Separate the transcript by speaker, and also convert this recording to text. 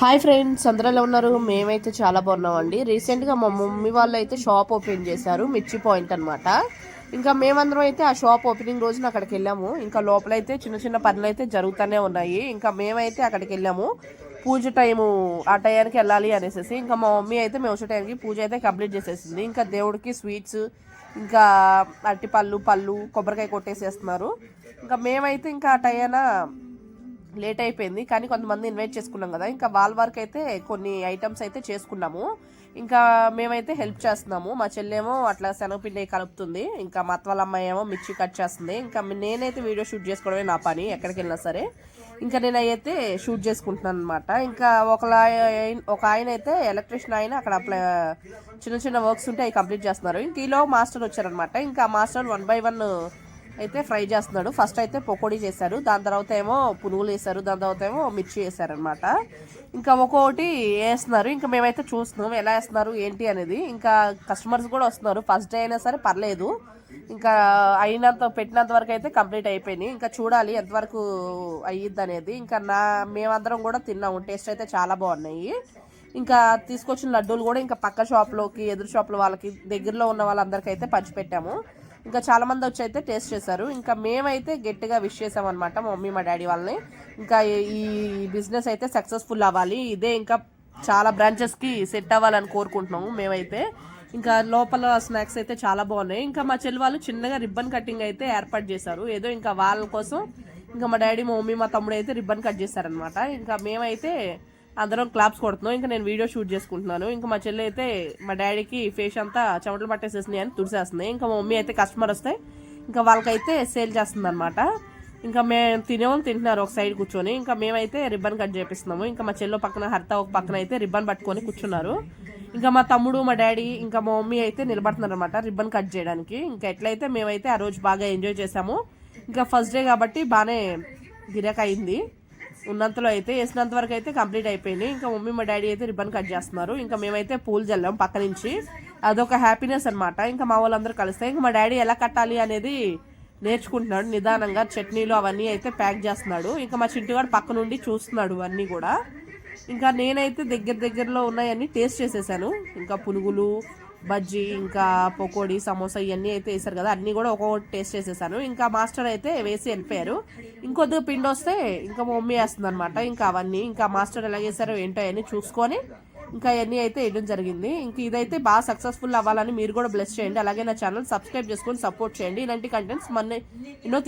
Speaker 1: Hi friends, అందరూ ఎలా ఉన్నారు? మేమైతే చాలా బాగున్నామండి. రీసెంట్గా మా మమ్మీ వాళ్ళు అయితే షాప్ ఓపెన్ చేశారు, మిర్చి పాయింట్ అనమాట. ఇంకా మేమందరం అయితే ఆ షాప్ ఓపెనింగ్ రోజున అక్కడికి వెళ్ళాము. ఇంకా లోపలైతే చిన్న చిన్న పనులు అయితే జరుగుతూనే ఉన్నాయి. ఇంకా మేమైతే అక్కడికి వెళ్ళాము పూజ టైము, ఆ టయానికి వెళ్ళాలి అనేసి. ఇంకా మా మమ్మీ అయితే మేము వచ్చే టైంకి పూజ అయితే కంప్లీట్ చేసేసింది. ఇంకా దేవుడికి స్వీట్స్, ఇంకా అరటిపళ్ళు, పళ్ళు, కొబ్బరికాయ కొట్టేసేస్తున్నారు. ఇంకా మేమైతే ఇంకా ఆ టయాన లేట్ అయిపోయింది, కానీ కొంతమంది ఇన్వైట్ చేసుకున్నాం కదా, ఇంకా వాళ్ళ వరకు అయితే కొన్ని ఐటమ్స్ అయితే చేసుకున్నాము. ఇంకా మేమైతే హెల్ప్ చేస్తున్నాము. మా చెల్లేమో అట్లా శనగపిండి కలుపుతుంది, ఇంకా మా అత్త వాళ్ళ అమ్మాయి ఏమో మిర్చి కట్ చేస్తుంది. ఇంకా నేనైతే వీడియో షూట్ చేసుకోవడమే నా పని, ఎక్కడికి వెళ్ళినా సరే. ఇంకా నేనైతే షూట్ చేసుకుంటున్నాను అనమాట. ఇంకా ఒక ఆయన అయితే ఎలక్ట్రీషియన్ ఆయన అక్కడ చిన్న చిన్న వర్క్స్ ఉంటే అవి కంప్లీట్ చేస్తున్నారు. ఇంక ఈలో మాస్టర్ వచ్చారనమాట. ఇంకా మాస్టర్ 1 by 1 అయితే ఫ్రై చేస్తున్నాడు. ఫస్ట్ అయితే పకోడీ చేశారు, దాని తర్వాత ఏమో పునుగులు వేశారు, దాని తర్వాత ఏమో మిర్చి వేశారనమాట. ఇంకా ఒక్కొక్కటి వేస్తున్నారు. ఇంకా మేమైతే చూస్తున్నాం ఎలా వేస్తున్నారు ఏంటి అనేది. ఇంకా కస్టమర్స్ కూడా వస్తున్నారు. ఫస్ట్ డే అయినా సరే పర్లేదు, ఇంకా పెట్టినంత వరకు అయితే కంప్లీట్ అయిపోయినాయి. ఇంకా చూడాలి ఎంతవరకు అయ్యిద్ది అనేది. ఇంకా మేమందరం కూడా తిన్నాము, టేస్ట్ అయితే చాలా బాగున్నాయి. ఇంకా తీసుకొచ్చిన లడ్డూలు కూడా ఇంకా పక్క షాప్లోకి, ఎదురు షాప్లో వాళ్ళకి, దగ్గరలో ఉన్న వాళ్ళందరికీ అయితే పంచిపెట్టాము. ఇంకా చాలా మంది వచ్చి అయితే టేస్ట్ చేశారు. ఇంకా మేమైతే గట్టిగా విష్ చేసామన్నమాట మా మమ్మీ మా డాడీ వాళ్ళని. ఇంకా ఈ బిజినెస్ అయితే సక్సెస్ఫుల్ అవ్వాలి, ఇదే ఇంకా చాలా బ్రాంచెస్కి సెట్ అవ్వాలని కోరుకుంటున్నాము మేమైతే. ఇంకా లోపల స్నాక్స్ అయితే చాలా బాగున్నాయి. ఇంకా మా చెల్లి వాళ్ళు చిన్నగా రిబ్బన్ కటింగ్ అయితే ఏర్పాటు చేశారు, ఏదో ఇంకా వాళ్ళ కోసం. ఇంకా మా డాడీ, మా మమ్మీ, మా తమ్ముడు అయితే రిబ్బన్ కట్ చేశారనమాట. ఇంకా మేమైతే అందరం క్లాప్స్ కొడుతున్నాం. ఇంకా నేను వీడియో షూట్ చేసుకుంటున్నాను. ఇంకా మా చెల్లి అయితే మా డాడీకి ఫేస్ అంతా చెమటలు పట్టేసేసినాయి అని తుడిసేస్తున్నాయి. ఇంకా మా మమ్మీ అయితే కస్టమర్ వస్తే ఇంకా వాళ్ళకైతే సేల్ చేస్తుంది అనమాట. ఇంకా మేము తినేవాళ్ళు తింటున్నారు ఒక సైడ్ కూర్చొని. ఇంకా మేమైతే రిబ్బన్ కట్ చేపిస్తున్నాము. ఇంకా మా చెల్లో పక్కన, హరిత ఒక పక్కన అయితే రిబ్బన్ పట్టుకొని కూర్చున్నారు. ఇంకా మా తమ్ముడు, మా డాడీ, ఇంకా మా మమ్మీ అయితే నిలబడుతున్నారు అనమాట రిబ్బన్ కట్ చేయడానికి. ఇంకా ఎట్లయితే మేమైతే ఆ రోజు బాగా ఎంజాయ్ చేసాము. ఇంకా ఫస్ట్ డే కాబట్టి బాగానే గిరాక్ అయింది. ఉన్నంతలో అయితే వేసినంత వరకు అయితే కంప్లీట్ అయిపోయింది. ఇంకా మమ్మీ మా డాడీ అయితే రిబ్బన్ కట్ చేస్తున్నారు. ఇంకా మేమైతే పూలు చల్లాం పక్క నుంచి, అదొక హ్యాపీనెస్ అనమాట. ఇంకా మా వాళ్ళందరూ కలిస్తే ఇంకా మా డాడీ ఎలా కట్టాలి అనేది నేర్చుకుంటున్నాడు నిదానంగా. చట్నీలు అవన్నీ అయితే ప్యాక్ చేస్తున్నాడు. ఇంకా మా చింటివాడు పక్క నుండి చూస్తున్నాడు అన్నీ కూడా. ఇంకా నేనైతే దగ్గరలో ఉన్నాయన్నీ టేస్ట్ చేసేసాను. ఇంకా పునుగులు, బజ్జీ, ఇంకా పకోడీ, సమోసా ఇవన్నీ అయితే వేసారు కదా, అన్నీ కూడా ఒక్కొక్కటి టేస్ట్ చేసేసాను. ఇంకా మాస్టర్ అయితే వేసి వెళ్ళిపోయారు. ఇంకొద్దిగా పిండి వస్తే ఇంకా మా మమ్మీ వేస్తుంది అనమాట. ఇంకా అవన్నీ ఇంకా మాస్టర్ ఎలా చేశారో ఏంటో అవన్నీ చూసుకొని ఇంకా అవన్నీ అయితే వేయడం జరిగింది. ఇంక ఇదైతే బాగా సక్సెస్ఫుల్ అవ్వాలని మీరు కూడా బ్లెస్ చేయండి. అలాగే నా ఛానల్ సబ్స్క్రైబ్ చేసుకొని సపోర్ట్ చేయండి. ఇలాంటి కంటెంట్స్ ఎన్నో